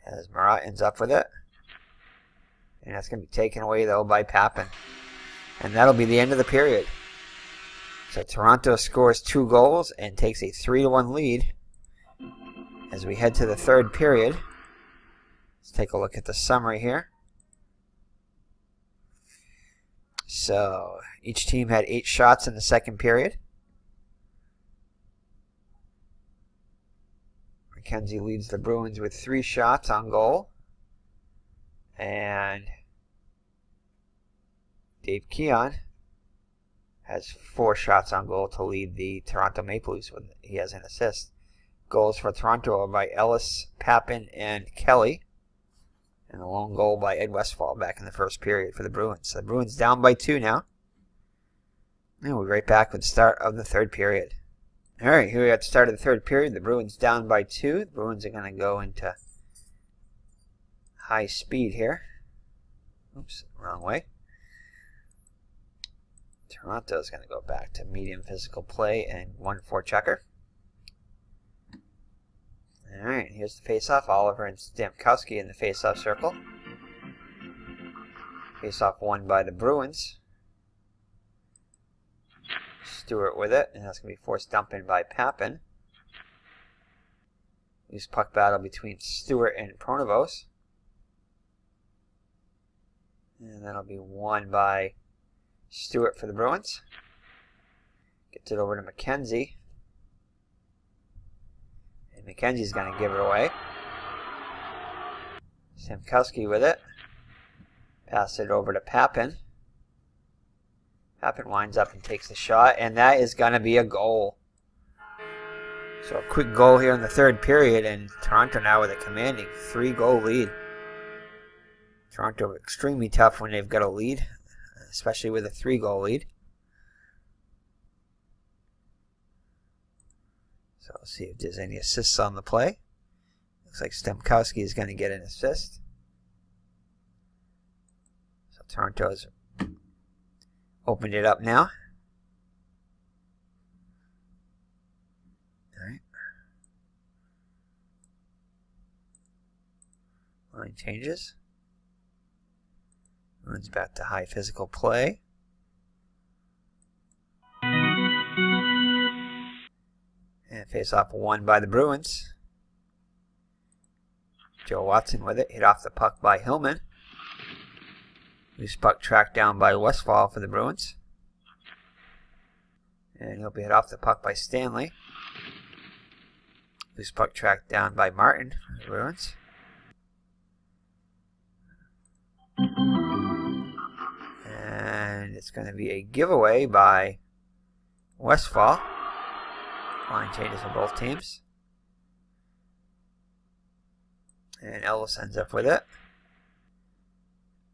As Marat ends up with it. And that's going to be taken away, though, by Papin. And that'll be the end of the period. So Toronto scores 2 goals and takes a 3-1 lead as we head to the third period. Let's take a look at the summary here. So each team had 8 shots in the second period. McKenzie leads the Bruins with 3 shots on goal. And Dave Keon has 4 shots on goal to lead the Toronto Maple Leafs when he has an assist. Goals for Toronto are by Ellis, Papin, and Kelly. And a lone goal by Ed Westfall back in the first period for the Bruins. So the Bruins down by 2 now. And we're right back with the start of the third period. Alright, here we got the start of the third period. The Bruins down by 2. The Bruins are going to go into high speed here. Oops, wrong way. Toronto is going to go back to medium physical play and 1-4 checker. Alright, here's the face-off. Oliver and Stamkowski in the face-off circle. Face-off won by the Bruins. Stewart with it, and that's going to be forced dump in by Papin. Loose puck battle between Stewart and Pronovos. And that'll be won by Stewart for the Bruins. Gets it over to McKenzie. And McKenzie's going to give it away. Stamkowski with it. Pass it over to Papin. Papin winds up and takes the shot, and that is going to be a goal. So a quick goal here in the third period, and Toronto now with a commanding 3-goal lead. Toronto extremely tough when they've got a lead, especially with a 3-goal lead. So let's see if there's any assists on the play. Looks like Stamkowski is going to get an assist. So Toronto's opened it up now. All right. Line changes. Runs back to high physical play. And face off won by the Bruins. Joe Watson with it. Hit off the puck by Hillman. Loose puck tracked down by Westphal for the Bruins. And he'll be hit off the puck by Stanley. Loose puck tracked down by Martin for the Bruins. And it's going to be a giveaway by Westphal. Line changes for both teams. And Ellis ends up with it.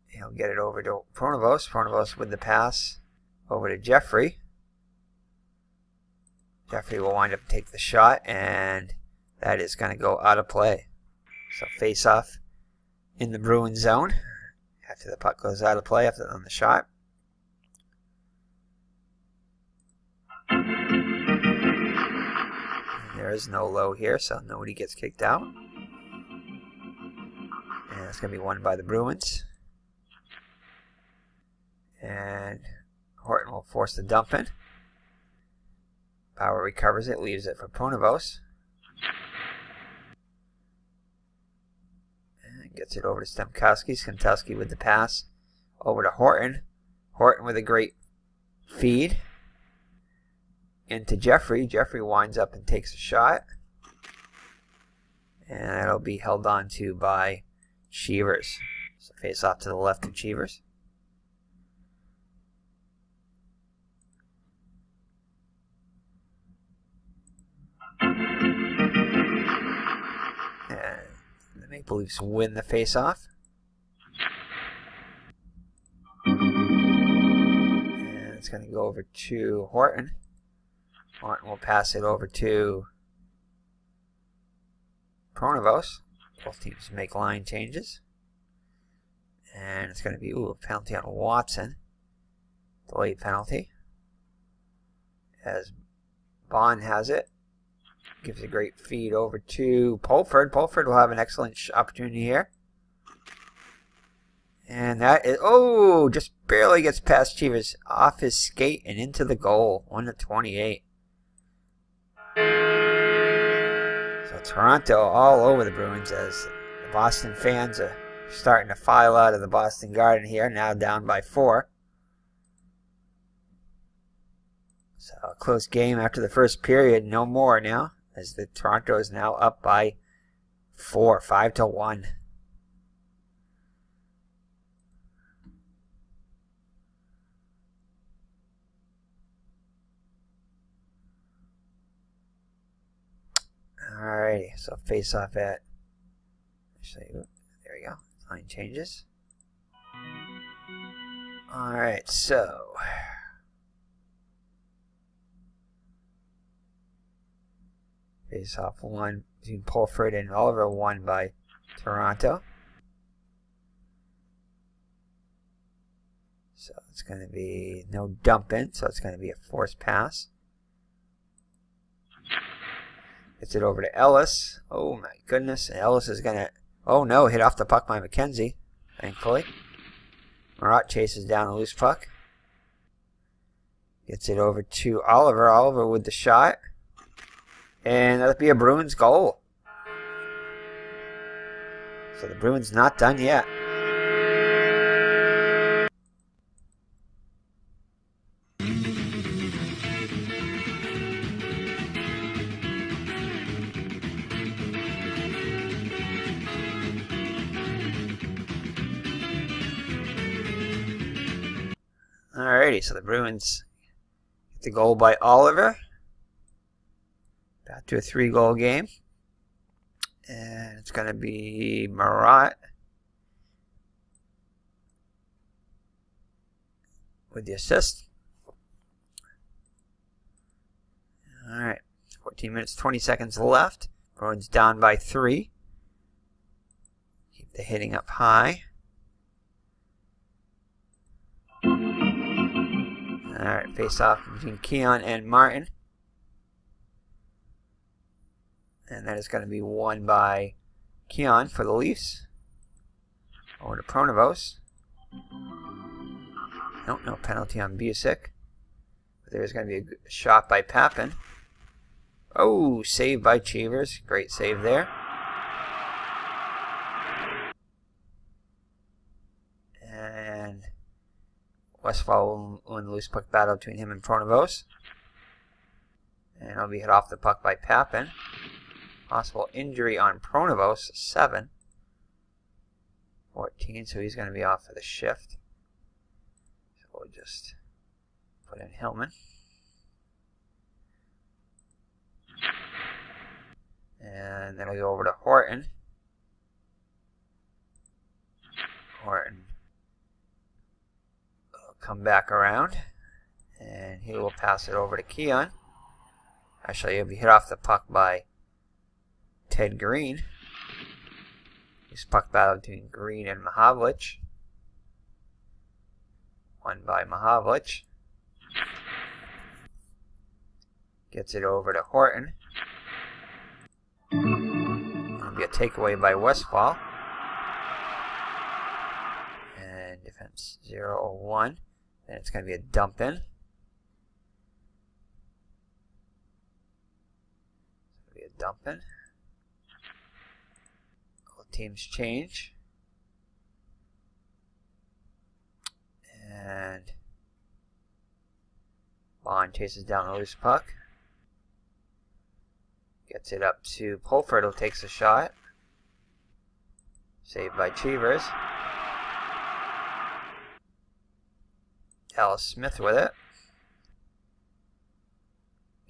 He'll get it over to Pronovost. Pronovost with the pass over to Jeffrey. Jeffrey will wind up take the shot, and that is going to go out of play. So face off in the Bruins zone after the puck goes out of play on the shot. There is no low here, so nobody gets kicked out. And it's going to be won by the Bruins. And Horton will force the dump in. Bower recovers it, leaves it for Pronovost. And gets it over to Stamkowski. Stamkowski with the pass over to Horton. Horton with a great feed into Jeffrey. Jeffrey winds up and takes a shot. And that'll be held on to by Cheevers. So face off to the left of Cheevers. And the Maple Leafs win the face-off. And it's going to go over to Horton. Horton will pass it over to Pronovost. Both teams make line changes. And it's going to be a penalty on Watson. Delayed penalty. As Bond has it. Gives a great feed over to Pulford. Pulford will have an excellent opportunity here. And that is, just barely gets past Cheevers off his skate and into the goal. 1-28. So Toronto all over the Bruins as the Boston fans are starting to file out of the Boston Garden here, now down by 4. So a close game after the first period, no more now, as the Toronto is now up by 4, 5-1. Alrighty, so face off at, actually, there we go, line changes. Alright, so face off one between Pulford and Oliver, won by Toronto. So it's going to be no dump in, so it's going to be a forced pass. Gets it over to Ellis. Oh my goodness. And Ellis is going to, oh no, hit off the puck by McKenzie, thankfully. Marat chases down a loose puck. Gets it over to Oliver. Oliver with the shot. And that'll be a Bruins goal. So the Bruins not done yet. Alrighty, so the Bruins get the goal by Oliver. Back to a 3-goal game. And it's going to be Marat with the assist. Alright, 14 minutes, 20 seconds left. Bruins down by 3. Keep the hitting up high. Alright, face off between Keon and Martin. And that is going to be won by Keon for the Leafs. Over to Pronovos. Nope, no penalty on Busick. But there's going to be a shot by Papin. Oh, save by Cheevers. Great save there. And Westfall will win the loose puck battle between him and Pronovos. And it'll be hit off the puck by Papin. Possible injury on Pronovos, 7. 14, so he's going to be off for the shift. So we'll just put in Hillman. And then we'll go over to Horton. Horton will come back around. And he will pass it over to Keon. Actually, he'll be hit off the puck by Ted Green. This puck battle between Green and Mahavlich. Won by Mahavlich. Gets it over to Horton. It'll be a takeaway by Westfall. And defense 0-1. Then it's going to be a dump in. It's going to be a dump in. Teams change. And Bond chases down the loose puck. Gets it up to Pulford, who takes a shot. Saved by Cheevers. Dallas Smith with it.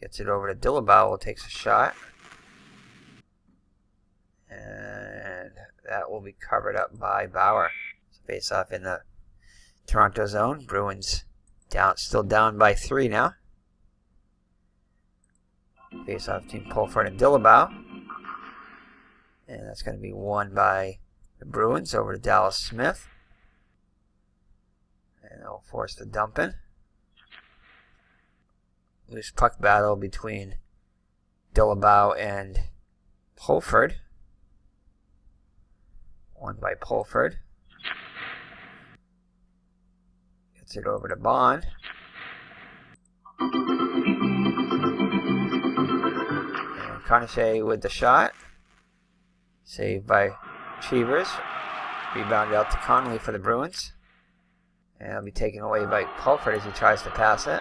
Gets it over to Dillabow, who takes a shot. And that will be covered up by Bower. So face off in the Toronto zone. Bruins still down by 3 now. Face off between Pulford and Dillabow. And that's going to be won by the Bruins over to Dallas Smith. And they'll force the dump in. Loose puck battle between Dillabow and Pulford. Won by Pulford. Gets it over to Bond. And Conachet with the shot. Saved by Cheevers. Rebounded out to Connolly for the Bruins. And it'll be taken away by Pulford as he tries to pass it.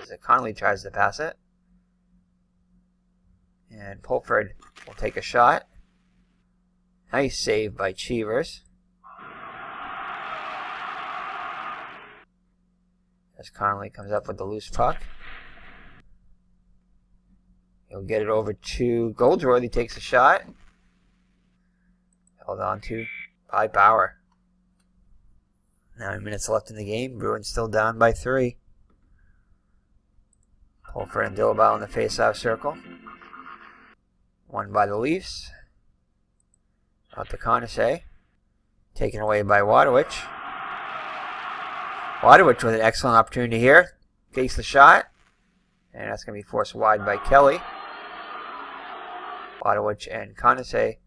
As Connolly tries to pass it. And Pulford will take a shot. Nice save by Cheevers. As Connolly comes up with the loose puck. He'll get it over to Goldsworthy. He takes a shot. Held on to by Bower. 9 minutes left in the game. Bruins still down by 3. Pulford and Dillabow in the face-off circle. Won by the Leafs. Out to Conachet. Taken away by Wadowich. Wadowich with an excellent opportunity here. Takes the shot. And that's going to be forced wide by Kelly. Wadowich and Conachet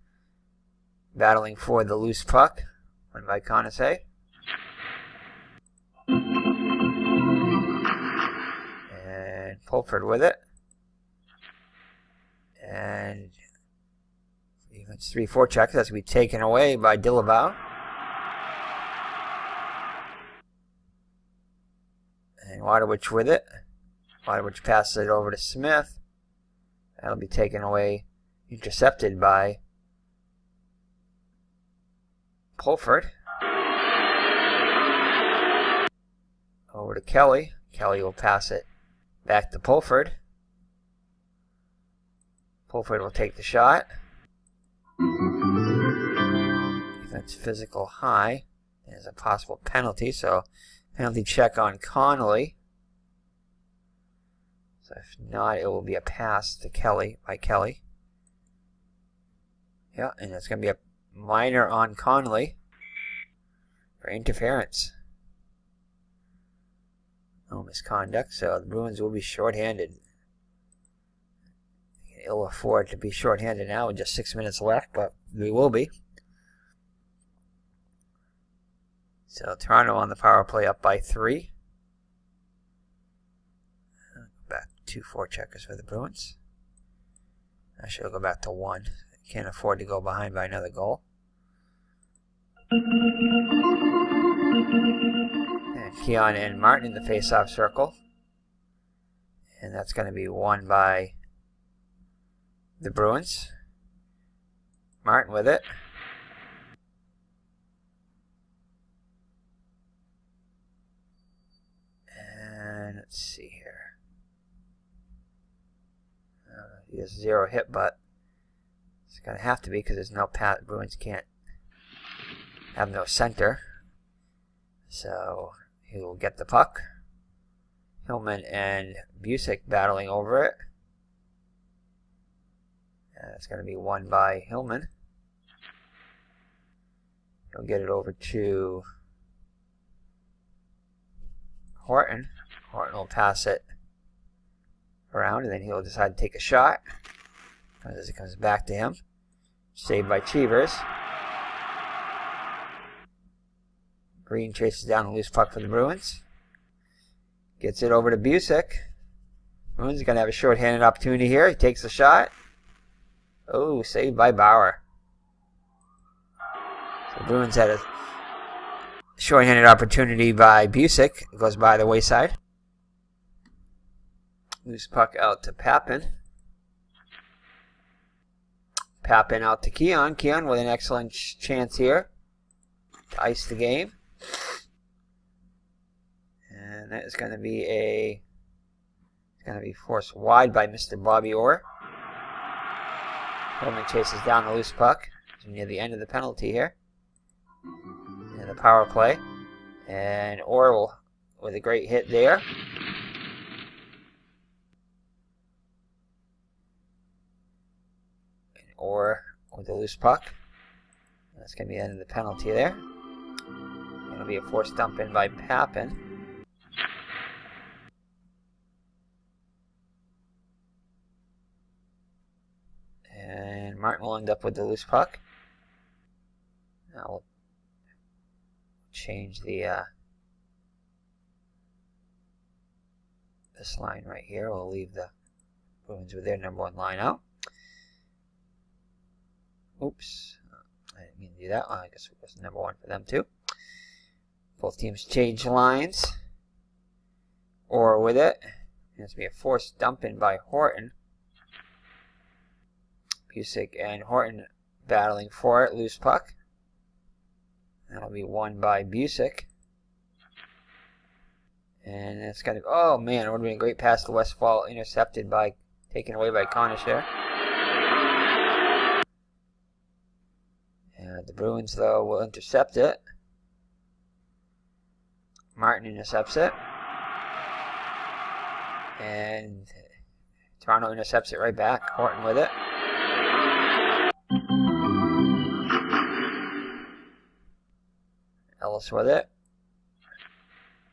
battling for the loose puck. Won by Conachet. And Pulford with it. And it's 3-4 check. That's going to be taken away by Dillabow. And Wadowich with it. Wadowich passes it over to Smith. That'll be taken away, intercepted by Pulford. Over to Kelly. Kelly will pass it back to Pulford. Pulford will take the shot. Defense physical high. There's a possible penalty, so penalty check on Connolly. So if not, it will be a pass to Kelly by Kelly. Yeah, and it's going to be a minor on Connolly for interference. No misconduct, so the Bruins will be shorthanded. They can ill afford to be shorthanded now with just 6 minutes left, but we will be. So Toronto on the power play up by 3. Back to 4 checkers for the Bruins. Actually, I'll go back to 1. Can't afford to go behind by another goal. And Keon and Martin in the face-off circle. And that's going to be won by the Bruins. Martin with it. And let's see here. He has 0 hit, but it's going to have to be because there's no pass. Bruins can't have no center. So he will get the puck. Hillman and Busick battling over it. And it's going to be won by Hillman. He'll get it over to Horton. Horton will pass it around, and then he'll decide to take a shot as it comes back to him. Saved by Cheevers. Green chases down a loose puck for the Bruins. Gets it over to Busick. Bruins are going to have a short-handed opportunity here. He takes the shot. Oh, saved by Bower. So Bruins had a short-handed opportunity by Busick. It goes by the wayside. Loose puck out to Papin. Papin out to Keon. Keon with an excellent chance here to ice the game. And that is going to be forced wide by Mr. Bobby Orr. Hillman chases down the loose puck. We're near the end of the penalty here. And the power play. And Orr will, with a great hit there. And Orr with the loose puck. That's going to be the end of the penalty there. It'll be a forced dump in by Papin. And Martin will end up with the loose puck. Now we'll change this line right here. We'll leave the Bruins with their number 1 line out. Oops. I didn't mean to do that. I guess it was number 1 for them too. Both teams change lines. Or with it. It's going to be a forced dump in by Horton. Busick and Horton battling for it. Loose puck. That'll be won by Busick. And it's going to... Oh, man. It would have been a great pass to Westfall. Intercepted by... Taken away by Connish there. And the Bruins, though, will intercept it. Martin intercepts it. And Toronto intercepts it right back. Horton with it. Ellis with it.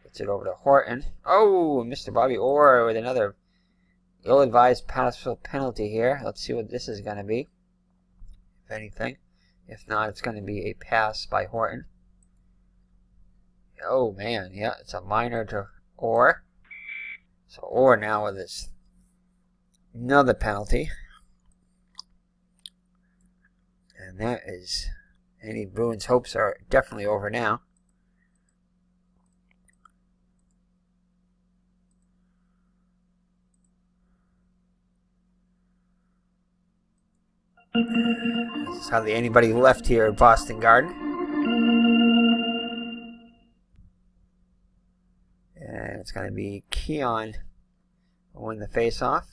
Gets it over to Horton. Oh, Mr. Bobby Orr with another ill-advised penalty here. Let's see what this is going to be, if anything. If not, it's going to be a pass by Horton. Oh, man. Yeah, it's a minor to Orr. So Orr now with this another penalty. And that is... Any Bruins' hopes are definitely over now. There's hardly anybody left here at Boston Garden. it's going to be Keon will win the faceoff.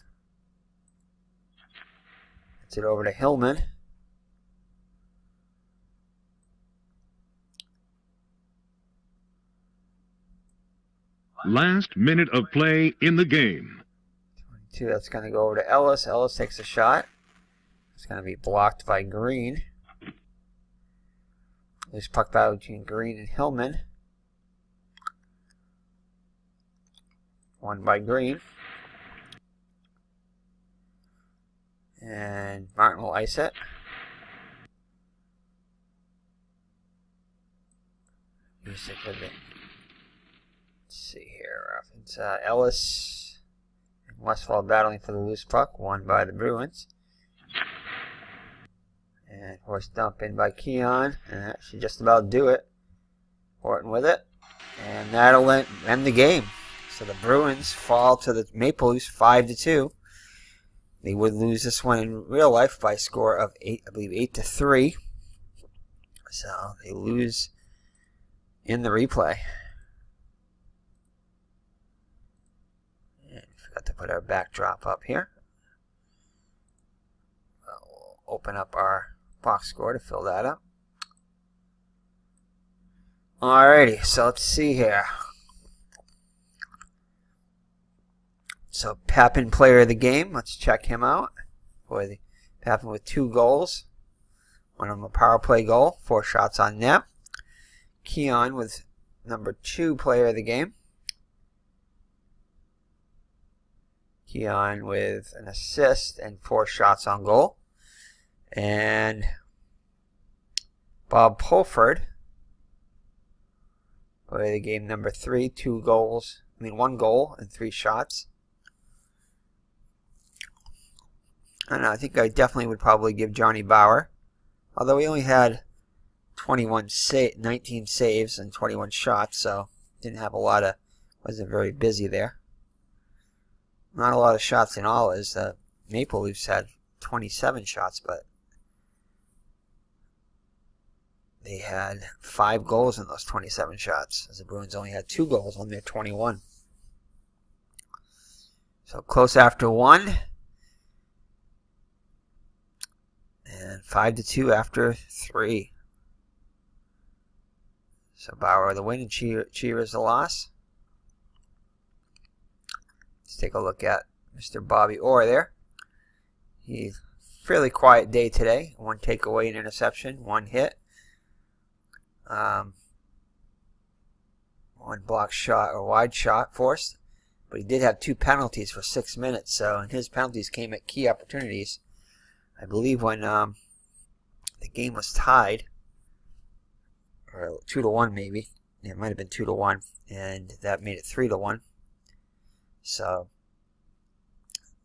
Gets it over to Hillman. Last minute of play in the game. 22, that's going to go over to Ellis. Ellis takes a shot. It's going to be blocked by Green. There's puck battle between Green and Hillman. Won by Green. And Martin will ice it. Let's see here. It's Ellis and Westfall battling for the loose puck. Won by the Bruins. And horse dump in by Keon. And that should just about do it. Horton with it. And that'll end the game. So the Bruins fall to the Maple Leafs 5-2. They would lose this one in real life by a score of 8-3. So they lose in the replay. And forgot to put our backdrop up here. We'll open up our box score to fill that up. Alrighty, so let's see here. So Papin, player of the game. Let's check him out. Boy, Papin with 2 goals. One of them a power play goal. 4 shots on net. Keon with number 2 player of the game. Keon with an assist and 4 shots on goal. And Bob Pulford, player of the game number 3, 2 goals. 1 goal and 3 shots. I don't know, I think I definitely would probably give Johnny Bower. Although he only had 19 saves and 21 shots, so didn't have a lot of, wasn't very busy there. Not a lot of shots in all, as the Maple Leafs had 27 shots, but they had 5 goals in those 27 shots, as the Bruins only had 2 goals on their 21. So close after 1. And 5-2 after 3. So Bauer the win and Cheevers the loss. Let's take a look at Mr. Bobby Orr there. He's fairly quiet day today. 1 takeaway, an interception, 1 hit. 1 block shot or wide shot forced. But he did have 2 penalties for 6 minutes. So and his penalties came at key opportunities. I believe when the game was tied, or 2-1 maybe, it might have been 2-1, and that made it 3-1. So,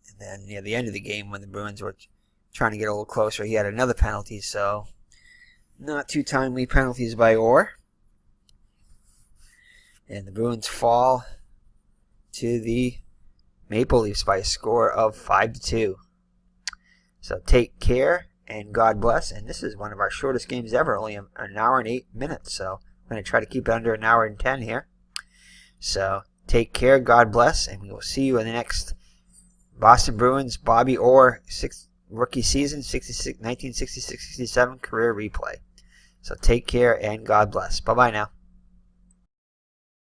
and then near the end of the game, when the Bruins were trying to get a little closer, he had another penalty. So, not too timely penalties by Orr, and the Bruins fall to the Maple Leafs by a score of 5-2. So take care and God bless. And this is one of our shortest games ever, only an hour and 8 minutes. So I'm going to try to keep it under an hour and 10 here. So take care, God bless, and we will see you in the next Boston Bruins Bobby Orr rookie season 1966-67 career replay. So take care and God bless. Bye-bye now.